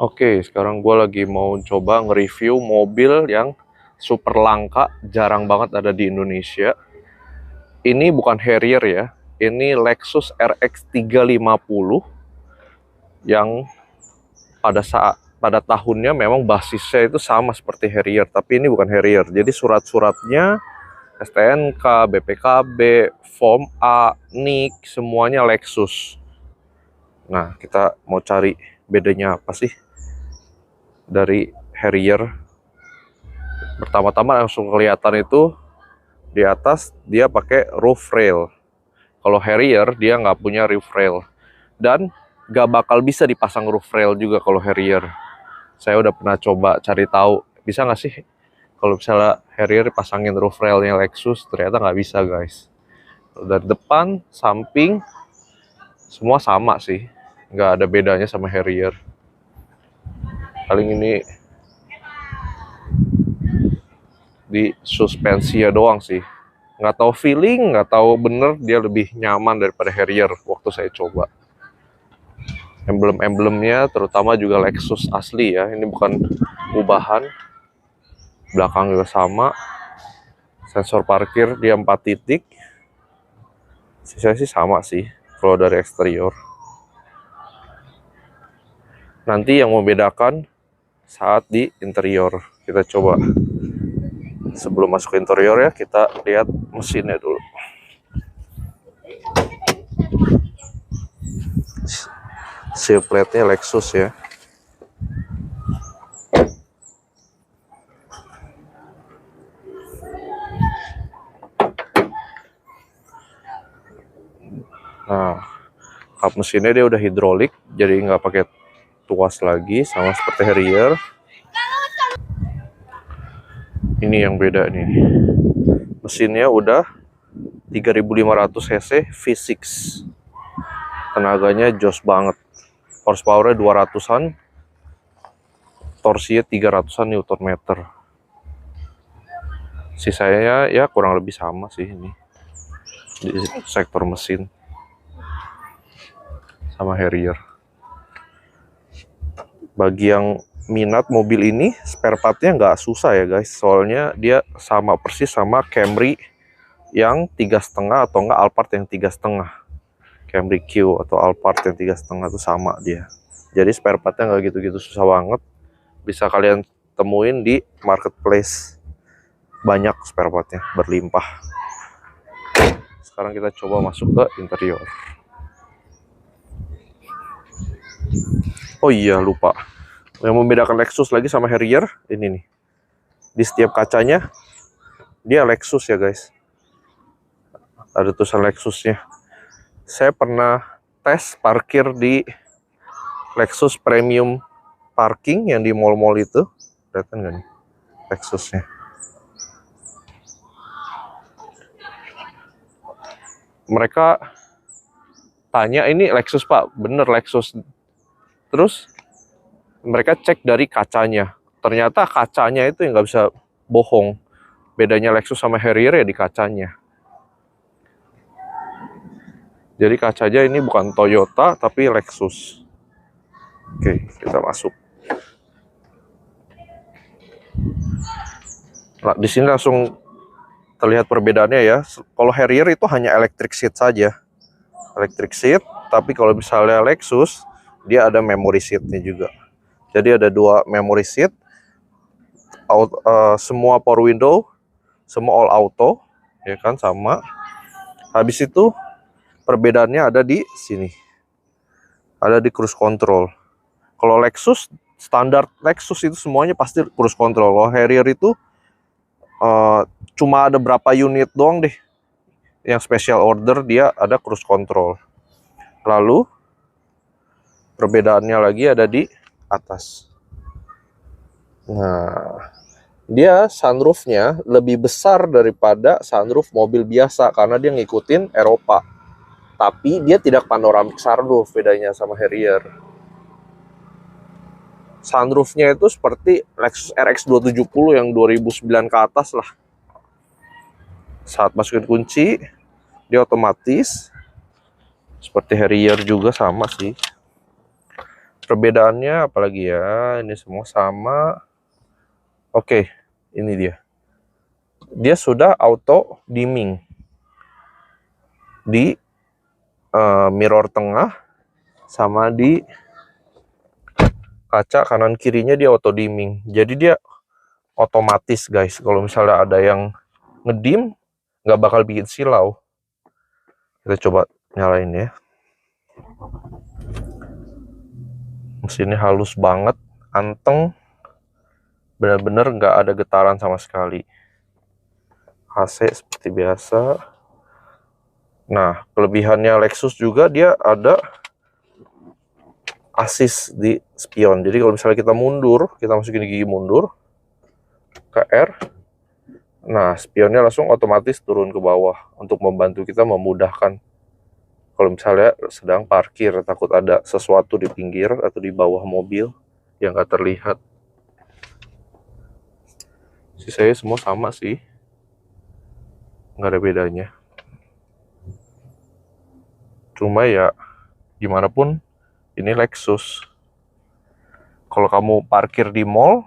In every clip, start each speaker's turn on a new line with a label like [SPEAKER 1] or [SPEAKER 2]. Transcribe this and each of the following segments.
[SPEAKER 1] Oke, sekarang gue lagi mau coba nge-review mobil yang super langka, jarang banget ada di Indonesia. Ini bukan Harrier ya, ini Lexus RX 350 yang pada tahunnya memang basisnya itu sama seperti Harrier, tapi ini bukan Harrier. Jadi surat-suratnya STNK, BPKB, Form A, NIK, semuanya Lexus. Nah, kita mau cari bedanya apa sih dari Harrier. Pertama-tama langsung kelihatan itu di atas dia pakai roof rail. Kalau Harrier dia nggak punya roof rail dan nggak bakal bisa dipasang roof rail juga kalau Harrier. Saya udah pernah coba cari tahu bisa nggak sih kalau misalnya Harrier pasangin roof railnya Lexus, ternyata nggak bisa guys. Dari depan, samping semua sama sih, nggak ada bedanya sama Harrier. Paling ini di suspensinya doang sih, nggak tahu feeling, nggak tahu bener dia lebih nyaman daripada Harrier waktu saya coba. Emblem-emblemnya terutama juga Lexus asli ya, ini bukan ubahan. Belakang juga sama, sensor parkir dia 4 titik. Sisanya sih sama sih kalau dari eksterior. Nanti yang membedakan saat di interior. Kita coba sebelum masuk ke interior ya, kita lihat mesinnya dulu. Seal plate-nya Lexus ya. Nah, kap mesinnya dia udah hidrolik, jadi nggak pakai tuas lagi, sama seperti Harrier. Ini yang beda nih. Mesinnya udah 3500 cc V6. Tenaganya jos banget. Horsepower-nya 200-an. Torsinya 300-an Nm. Sisanya ya kurang lebih sama sih ini. Di sektor mesin. Sama Harrier. Bagi yang minat mobil ini, spare part-nya nggak susah ya guys. Soalnya dia sama persis sama Camry yang 3,5 atau enggak Alphard yang 3,5. Camry Q atau Alphard yang 3,5 itu sama dia. Jadi spare part-nya nggak gitu-gitu susah banget. Bisa kalian temuin di marketplace. Banyak spare part-nya, berlimpah. Sekarang kita coba masuk ke interior. Oh iya, lupa. Yang membedakan Lexus lagi sama Harrier, ini nih. Di setiap kacanya, dia Lexus ya guys. Ada tulisan Lexusnya. Saya pernah tes parkir di Lexus Premium Parking yang di mall-mall itu. Kelihatan nggak nih Lexusnya? Mereka tanya, ini Lexus pak? Bener Lexus. Terus mereka cek dari kacanya. Ternyata kacanya itu yang nggak bisa bohong. Bedanya Lexus sama Harrier ya di kacanya. Jadi kacanya ini bukan Toyota tapi Lexus. Oke, kita masuk. Nah, di sini langsung terlihat perbedaannya ya. Kalau Harrier itu hanya electric seat saja. Electric seat, tapi kalau misalnya Lexus, dia ada memory seatnya juga. Jadi ada 2 memory seat, semua power window, semua all auto, ya kan sama. Habis itu perbedaannya ada di sini, ada di cruise control. Kalau Lexus, standar Lexus itu semuanya pasti cruise control. Kalau Harrier itu cuma ada berapa unit doang deh yang special order dia ada cruise control. Lalu perbedaannya lagi ada di atas. Nah, dia sunroofnya lebih besar daripada sunroof mobil biasa karena dia ngikutin Eropa. Tapi dia tidak panoramic sunroof, bedanya sama Harrier. Sunroofnya itu seperti Lexus RX 270 yang 2009 ke atas lah. Saat masukin kunci, dia otomatis. Seperti Harrier juga sama sih. Perbedaannya apalagi ya, ini semua sama. Oke, ini dia sudah auto dimming di mirror tengah, sama di kaca kanan kirinya dia auto dimming. Jadi dia otomatis guys, kalau misalnya ada yang ngedim nggak bakal bikin silau. Kita coba nyalain ya. Mesinnya halus banget, anteng, benar-benar nggak ada getaran sama sekali. AC seperti biasa. Nah, kelebihannya Lexus juga dia ada assist di spion. Jadi kalau misalnya kita mundur, kita masukin gigi mundur ke R, nah spionnya langsung otomatis turun ke bawah untuk membantu kita, memudahkan kalau misalnya sedang parkir, takut ada sesuatu di pinggir atau di bawah mobil yang nggak terlihat. Sisanya semua sama sih, nggak ada bedanya. Cuma ya gimana pun ini Lexus. Kalau kamu parkir di mall,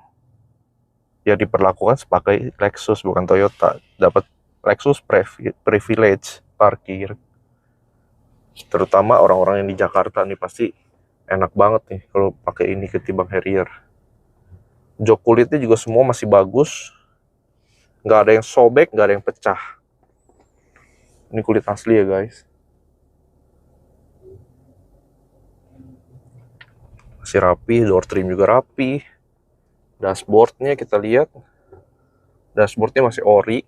[SPEAKER 1] ya diperlakukan sebagai Lexus bukan Toyota. Dapat Lexus privilege parkir. Terutama orang-orang yang di Jakarta nih pasti enak banget nih kalau pakai ini ketimbang Harrier. Jok kulitnya juga semua masih bagus, nggak ada yang sobek, nggak ada yang pecah. Ini kulit asli ya guys. Masih rapi, door trim juga rapi. Dashboardnya kita lihat, dashboardnya masih ori.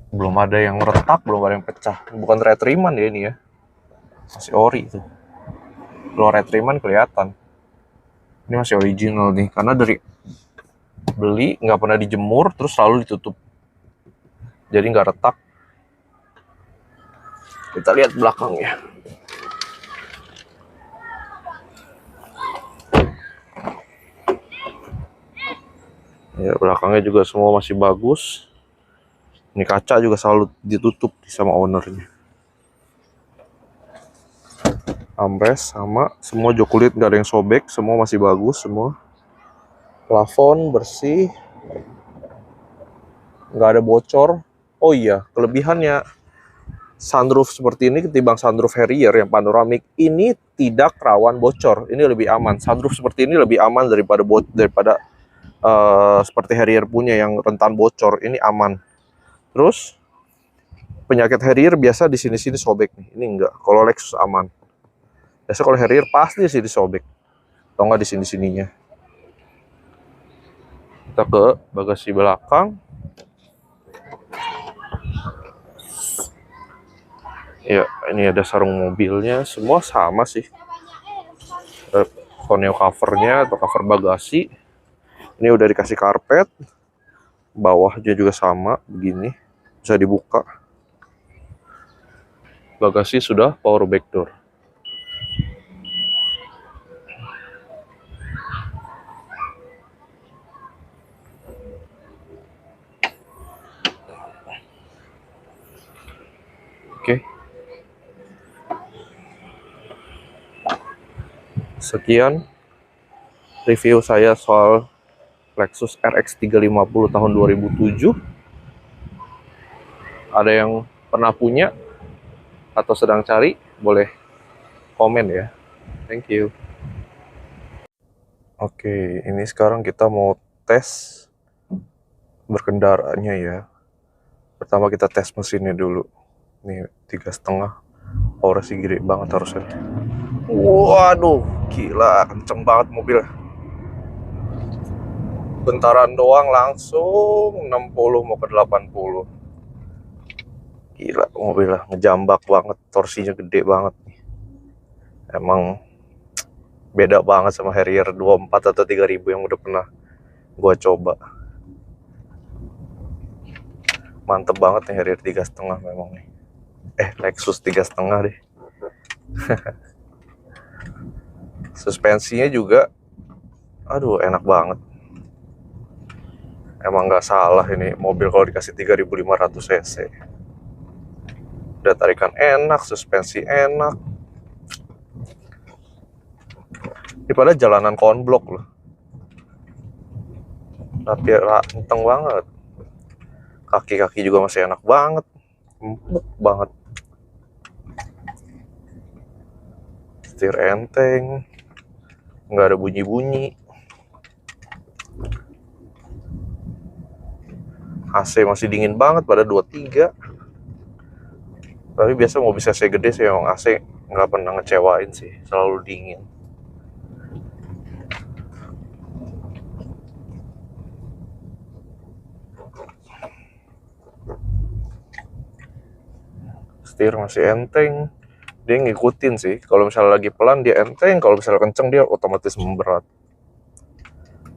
[SPEAKER 1] Belum ada yang retak, belum ada yang pecah. Bukan retriman ya ini ya, masih ori tuh. Kalau retriman kelihatan. Ini masih original nih, karena dari beli nggak pernah dijemur, terus selalu ditutup. Jadi nggak retak. Kita lihat belakangnya. Ya, belakangnya juga semua masih bagus. Ini kaca juga selalu ditutup sama ownernya. Armrest sama, semua jok kulit nggak ada yang sobek, semua masih bagus semua. Plafon bersih, nggak ada bocor. Oh iya, kelebihannya sunroof seperti ini ketimbang sunroof Harrier yang panoramik, ini tidak rawan bocor. Ini lebih aman. Sunroof seperti ini lebih aman daripada seperti Harrier punya yang rentan bocor. Ini aman. Terus penyakit Harrier biasa di sini-sini sobek nih. Ini enggak. Kalau Lexus aman. Biasa kalau Harrier pasti di sini sobek. Atau enggak di sini-sininya. Kita ke bagasi belakang. Ya, ini ada sarung mobilnya. Semua sama sih. Tonneau covernya atau cover bagasi. Ini udah dikasih karpet. Bawahnya juga sama begini, bisa dibuka. Bagasi sudah power back door. Oke. Sekian review saya soal Lexus RX 350 tahun 2007. Ada yang pernah punya atau sedang cari, boleh komen ya. Thank you. Oke, ini sekarang kita mau tes berkendaranya ya. Pertama kita tes mesinnya dulu. Ini 3,5. Power sih gede banget harusnya. Waduh, gila, kenceng banget mobilnya. Bentaran doang langsung 60 mau ke 80. Gila mobilnya, ngejambak banget, torsinya gede banget. Emang beda banget sama Harrier 24 atau 3000 yang udah pernah gua coba. Mantep banget nih Harrier 3,5 memang nih. Lexus 3,5 deh. Suspensinya juga, aduh enak banget. Emang nggak salah ini mobil kalau dikasih 3500 cc. Udah tarikan enak, suspensi enak. Ini pada jalanan konblok loh. Tapi kenceng banget. Kaki-kaki juga masih enak banget. Empuk banget. Setir enteng. Nggak ada bunyi-bunyi. AC masih dingin banget pada 23. Tapi biasa mobil CC gede sih emang AC nggak pernah ngecewain sih, selalu dingin. Setir masih enteng, dia ngikutin sih. Kalau misalnya lagi pelan dia enteng, kalau misalnya kenceng dia otomatis memberat.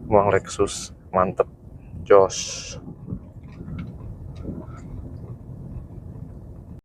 [SPEAKER 1] Emang Lexus mantep, jos.